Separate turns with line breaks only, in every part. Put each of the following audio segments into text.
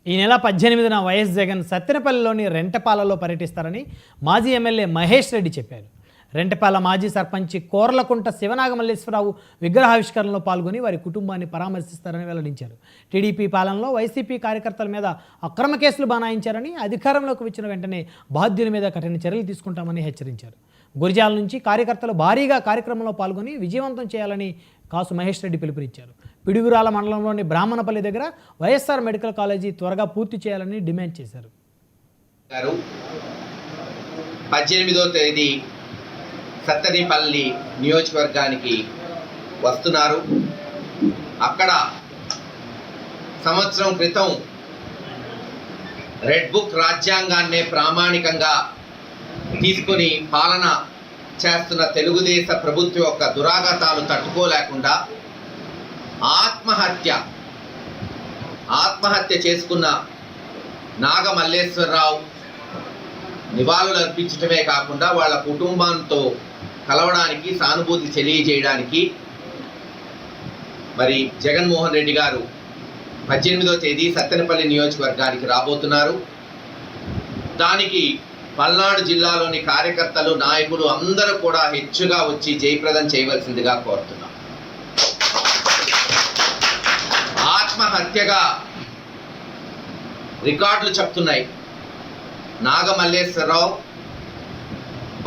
ఈ నెల 18న వైఎస్ జగన్ సత్తెనపల్లిలోని రెంటపాలలో పర్యటిస్తారని మాజీ ఎమ్మెల్యే మహేష్ రెడ్డి చెప్పారు. రెంటపాల మాజీ సర్పంచ్ కోర్లకుంట శివనాగమల్లేశ్వరరావు విగ్రహావిష్కరణలో పాల్గొని వారి కుటుంబాన్ని పరామర్శిస్తారని వెల్లడించారు. టీడీపీ పాలనలో వైసీపీ కార్యకర్తల మీద అక్రమ కేసులు బనాయించారని, అధికారంలోకి వచ్చిన వెంటనే బాధ్యుల మీద కఠిన చర్యలు తీసుకుంటామని హెచ్చరించారు. గురిజాల నుంచి కార్యకర్తలు భారీగా కార్యక్రమంలో పాల్గొని విజయవంతం చేయాలని కాసు మహేష్ రెడ్డి పిలుపునిచ్చారు. పిడుగురాల మండలంలోని బ్రాహ్మణపల్లి దగ్గర వైఎస్ఆర్ మెడికల్ కాలేజీ త్వరగా పూర్తి చేయాలని డిమాండ్ చేశారు.
18వ తేదీ సత్తెనపల్లి నియోజకవర్గానికి వస్తున్నారు. అక్కడ సంవత్సరం క్రితం రెడ్ బుక్ రాజ్యాంగాన్నే ప్రామాణికంగా తీసుకొని పాలన చేస్తున్న తెలుగుదేశ ప్రభుత్వం యొక్క దురాగతాలు తట్టుకోలేకుండా ఆత్మహత్య చేసుకున్న నాగమల్లేశ్వరరావు నివాళులు అర్పించడమే కాకుండా వాళ్ళ కుటుంబంతో కలవడానికి, సానుభూతి తెలియజేయడానికి మరి జగన్మోహన్ రెడ్డి గారు 18వ తేదీ సత్తెనపల్లి నియోజకవర్గానికి రాబోతున్నారు. దానికి పల్నాడు జిల్లాలోని కార్యకర్తలు, నాయకులు అందరూ కూడా హెచ్చుగా వచ్చి జయప్రదం చేయవలసిందిగా కోరుతున్నాం. ఆత్మహత్యగా రికార్డులు చెప్తున్నాయి. నాగమల్లేశ్వరరావు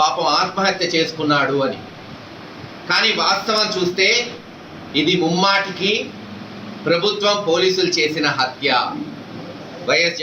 పాపం ఆత్మహత్య చేసుకున్నాడు అని. కానీ వాస్తవం చూస్తే ఇది ముమ్మాటికి ప్రభుత్వం, పోలీసులు చేసిన హత్య. వైఎస్